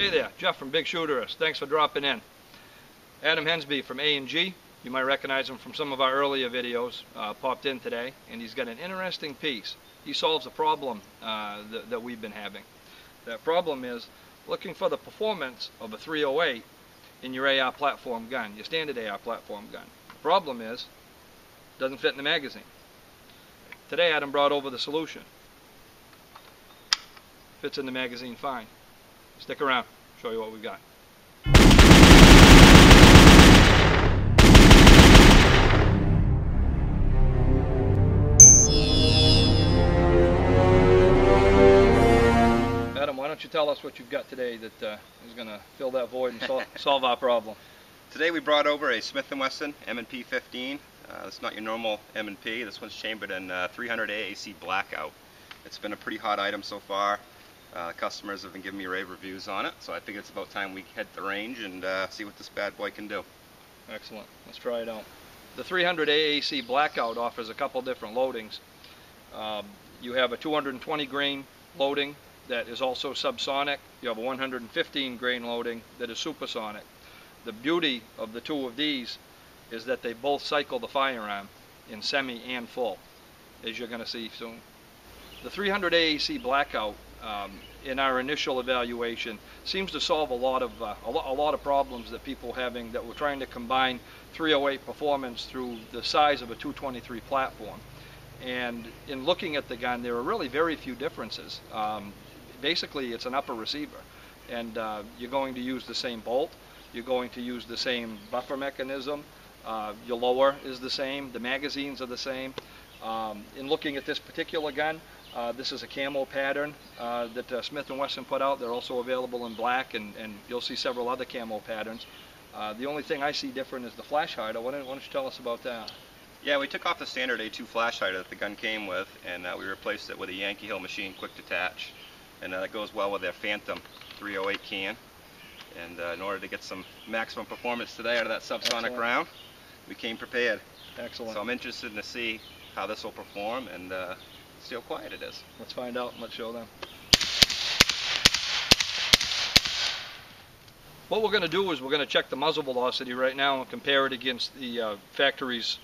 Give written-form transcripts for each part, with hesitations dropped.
Hey there, Jeff from Bigshooterist. Thanks for dropping in. Adam Hensby from A&G. You might recognize him from some of our earlier videos. Popped in today, and he's got an interesting piece. He solves a problem that we've been having. That problem is looking for the performance of a 308 in your AR platform gun, your standard AR platform gun. The problem is it doesn't fit in the magazine. Today Adam brought over the solution. Fits in the magazine fine. Stick around, show you what we've got. Adam, why don't you tell us what you've got today that is going to fill that void and solve our problem? Today we brought over a Smith & Wesson M&P 15. It's not your normal M&P. This one's chambered in 300 AAC Blackout. It's been a pretty hot item so far. Customers have been giving me rave reviews on it, so I figured it's about time we head to the range and see what this bad boy can do. Excellent. Let's try it out. The 300 AAC Blackout offers a couple different loadings. You have a 220 grain loading that is also subsonic. You have a 115 grain loading that is supersonic. The beauty of the two of these is that they both cycle the firearm in semi and full, as you're going to see soon. The 300 AAC Blackout, in our initial evaluation, seems to solve a lot of problems that people having that were trying to combine 308 performance through the size of a 223 platform. And in looking at the gun, there are really very few differences. Basically, it's an upper receiver, and you're going to use the same bolt. You're going to use the same buffer mechanism. Your lower is the same. The magazines are the same. In looking at this particular gun, this is a camo pattern that Smith & Wesson put out. They're also available in black, and you'll see several other camo patterns. The only thing I see different is the flash hider. Why don't you tell us about that? Yeah, we took off the standard A2 flash hider that the gun came with, and we replaced it with a Yankee Hill machine quick detach, and that goes well with their Phantom 308 can. And in order to get some maximum performance today out of that subsonic round, we came prepared. Excellent. So I'm interested to see how this will perform and see how quiet it is. Let's find out and let's show them. What we're going to do is we're going to check the muzzle velocity right now and compare it against the factory's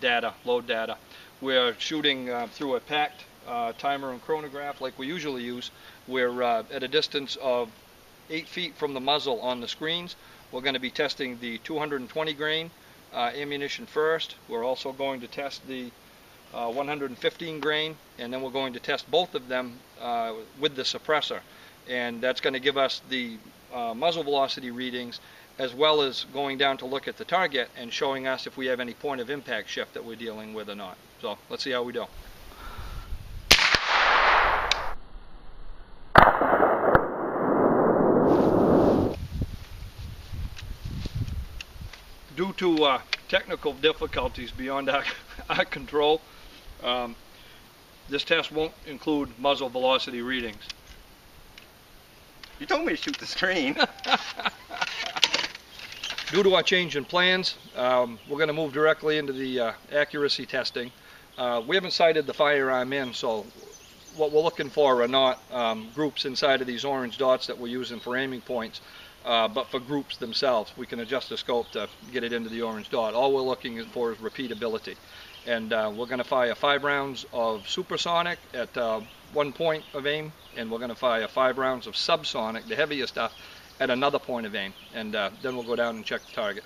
data, load data. We're shooting through a packed timer and chronograph like we usually use. We're at a distance of 8 feet from the muzzle on the screens. We're going to be testing the 220 grain ammunition first. We're also going to test the 115 grain, and then we're going to test both of them with the suppressor, and that's going to give us the muzzle velocity readings, as well as going down to look at the target and showing us if we have any point of impact shift that we're dealing with or not. So let's see how we do. Due to technical difficulties beyond our control, this test won't include muzzle velocity readings. You told me to shoot the screen. Due to our change in plans, we're going to move directly into the accuracy testing. We haven't sighted the firearm in, so what we're looking for are not groups inside of these orange dots that we're using for aiming points, but for groups themselves. We can adjust the scope to get it into the orange dot. All we're looking for is repeatability. And we're going to fire 5 rounds of supersonic at 1 point of aim, and we're going to fire 5 rounds of subsonic, the heavier stuff, at another point of aim. And then we'll go down and check the target.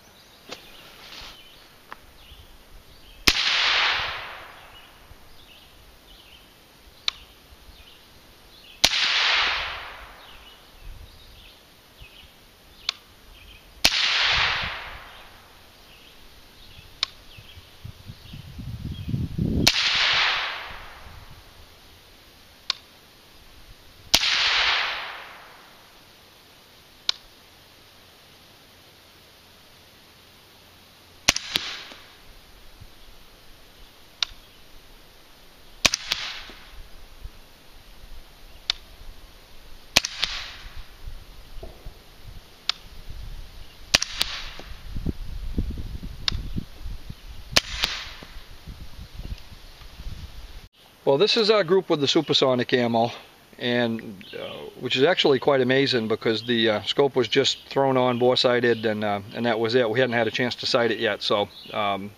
Well, this is our group with the supersonic ammo, and which is actually quite amazing because the scope was just thrown on, bore-sighted, and that was it. We hadn't had a chance to sight it yet, so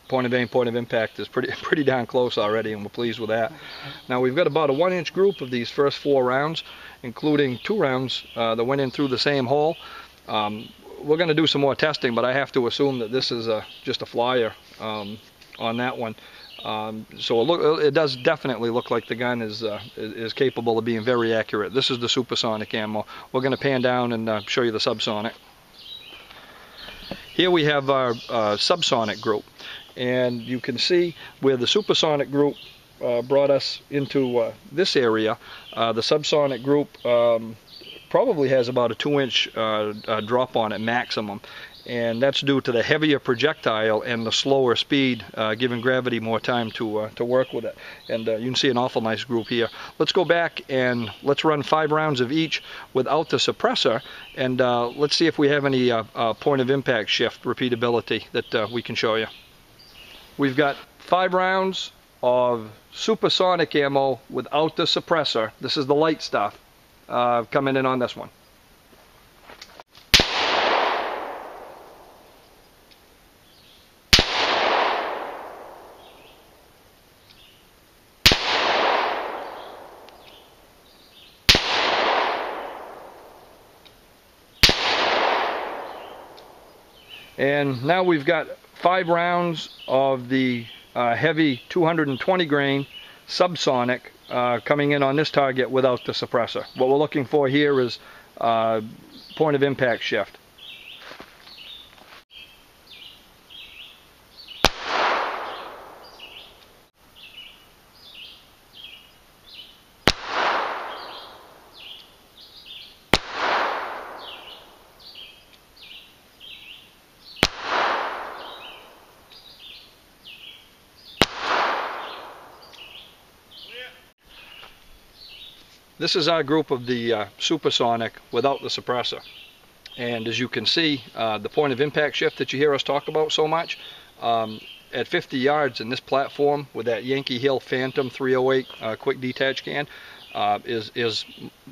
point of aim, point of impact is pretty darn close already, and we're pleased with that. Now we've got about a 1-inch group of these first 4 rounds, including 2 rounds that went in through the same hole. We're going to do some more testing, but I have to assume that this is just a flyer on that one. So it does definitely look like the gun is capable of being very accurate. This is the supersonic ammo. We're going to pan down and show you the subsonic. Here we have our subsonic group, and you can see where the supersonic group brought us into this area. The subsonic group probably has about a 2-inch drop on it maximum, and that's due to the heavier projectile and the slower speed, giving gravity more time to work with it. And you can see an awful nice group here. Let's go back and let's run 5 rounds of each without the suppressor, and let's see if we have any point of impact shift repeatability that we can show you. We've got 5 rounds of supersonic ammo without the suppressor. This is the light stuff coming in on this one. And now we've got 5 rounds of the heavy 220 grain subsonic coming in on this target without the suppressor. What we're looking for here is point of impact shift. This is our group of the supersonic without the suppressor. And as you can see, the point of impact shift that you hear us talk about so much, at 50 yards in this platform with that Yankee Hill Phantom 308 quick detach can is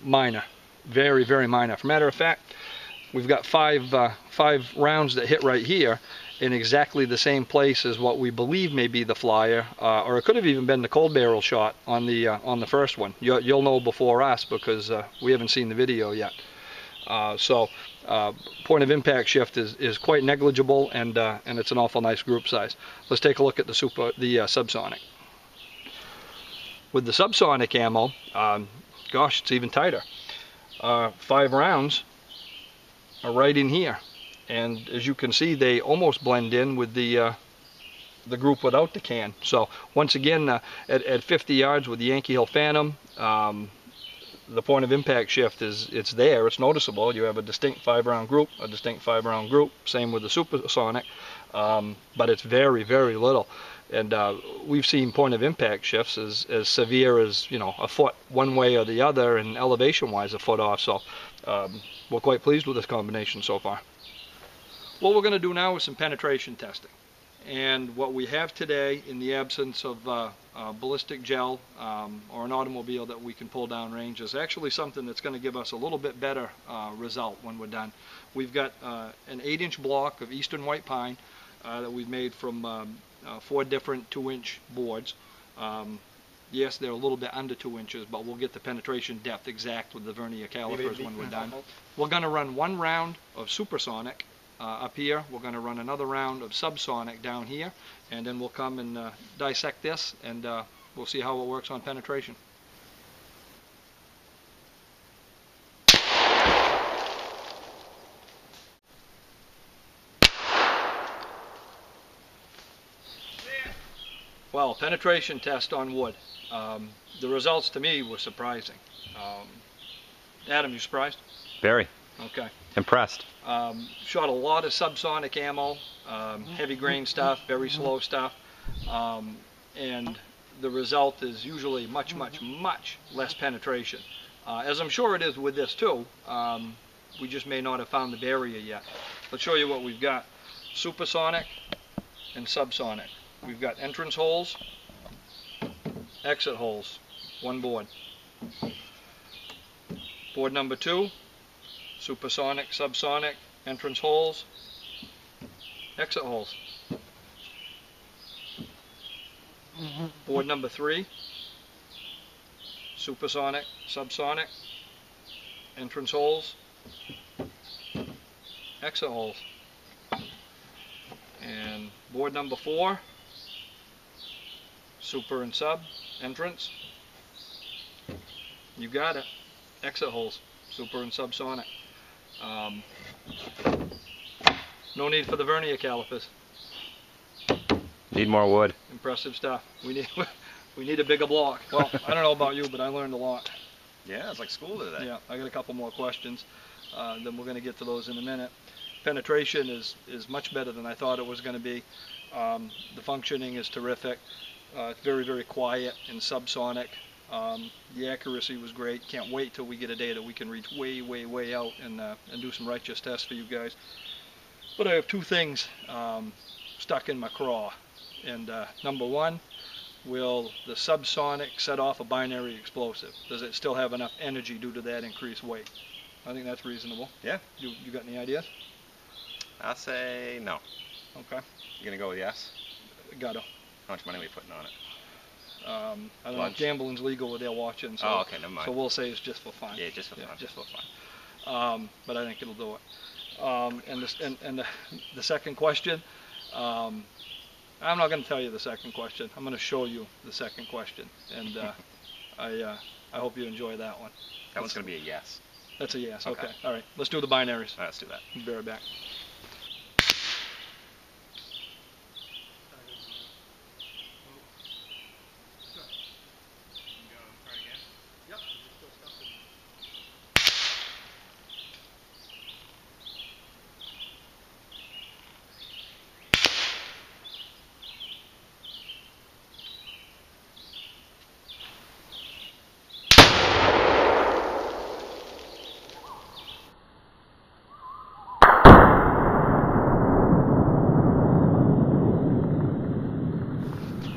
minor. Very, very minor. As a matter of fact, we've got 5 rounds that hit right here in exactly the same place as what we believe may be the flyer, or it could have even been the cold barrel shot on the first one. You'll know before us because we haven't seen the video yet. So point of impact shift is quite negligible, and it's an awful nice group size. Let's take a look at the subsonic. With the subsonic ammo, gosh, it's even tighter. 5 rounds are right in here. And as you can see, they almost blend in with the group without the can. So once again, at 50 yards with the Yankee Hill Phantom, the point of impact shift it's there, it's noticeable. You have a distinct 5-round group, a distinct 5-round group. Same with the supersonic, but it's very, very little. And we've seen point of impact shifts as severe as, you know, a foot one way or the other, and elevation-wise a foot off. So we're quite pleased with this combination so far. What we're going to do now is some penetration testing. And what we have today, in the absence of ballistic gel or an automobile that we can pull down range, is actually something that's going to give us a little bit better result when we're done. We've got an 8-inch block of Eastern White Pine that we've made from 4 different 2-inch boards. Yes, they're a little bit under 2 inches, but we'll get the penetration depth exact with the vernier calipers when we're done. We're going to run 1 round of supersonic up here. We're going to run another round of subsonic down here, and then we'll come and dissect this, and we'll see how it works on penetration. Well, penetration test on wood. The results to me were surprising. Adam, you surprised? Very. Okay. Impressed. Shot a lot of subsonic ammo, heavy grain stuff, very slow stuff, and the result is usually much, much, much less penetration. As I'm sure it is with this too. We just may not have found the barrier yet. Let's show you what we've got. Supersonic and subsonic. We've got entrance holes, exit holes, 1 board. Board number 2, supersonic, subsonic, entrance holes, exit holes. Board number 3, supersonic, subsonic, entrance holes, exit holes. And board number 4, super and sub, entrance. You got it. Exit holes, super and subsonic. No need for the vernier calipers. Need more wood. Impressive stuff. We need a bigger block. Well, I don't know about you, but I learned a lot. Yeah, it's like school today. Yeah, I got a couple more questions. Then we're going to get to those in a minute. Penetration is much better than I thought it was going to be. The functioning is terrific. It's very, very quiet and subsonic. The accuracy was great. Can't wait till we get a day that we can reach way, way, way out and do some righteous tests for you guys. But I have 2 things stuck in my craw. And number 1, will the subsonic set off a binary explosive? Does it still have enough energy due to that increased weight? I think that's reasonable. Yeah. You got any ideas? I'll say no. Okay. You gonna go with yes? Gotta. How much money are we putting on it? I don't know if gambling's legal where they're watching, so, oh, okay, never mind. So we'll say it's just for fun. Yeah, just for fun. Just for fun. But I think it'll do it. And the second question, I'm not going to tell you the second question. I'm going to show you the second question, and I hope you enjoy that one. That one's going to be a yes. That's a yes. Okay. All right. Let's do the binaries. All right, let's do that. Be right back.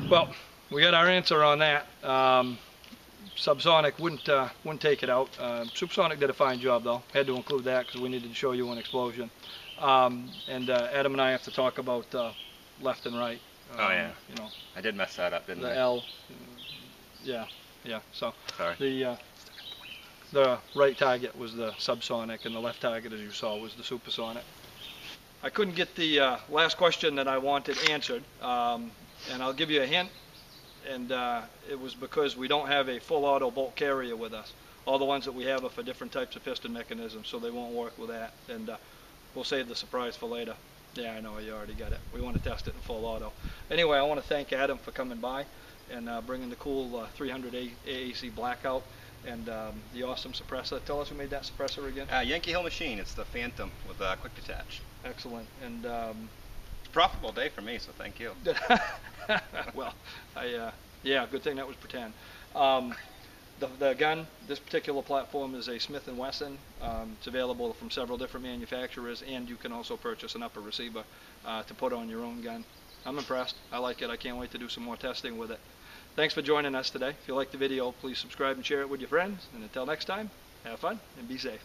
Well, we got our answer on that. Subsonic wouldn't take it out. Supersonic did a fine job though. Had to include that because we needed to show you an explosion. And Adam and I have to talk about left and right. Oh yeah. You know, I did mess that up, didn't I? the L. Yeah. So sorry. the right target was the subsonic, and the left target, as you saw, was the supersonic. I couldn't get the last question that I wanted answered. And I'll give you a hint, and it was because we don't have a full auto bolt carrier with us. All the ones that we have are for different types of piston mechanisms, so they won't work with that. And we'll save the surprise for later. Yeah, I know, you already got it. We want to test it in full auto. Anyway, I want to thank Adam for coming by and bringing the cool 300 AAC Blackout and the awesome suppressor. Tell us who made that suppressor again. Yankee Hill Machine. It's the Phantom with quick detach. Excellent. And profitable day for me, so thank you. Well, yeah, good thing that was pretend. The gun, this particular platform is a Smith & Wesson. It's available from several different manufacturers, and you can also purchase an upper receiver to put on your own gun. I'm impressed. I like it. I can't wait to do some more testing with it. Thanks for joining us today. If you liked the video, please subscribe and share it with your friends. And until next time, have fun and be safe.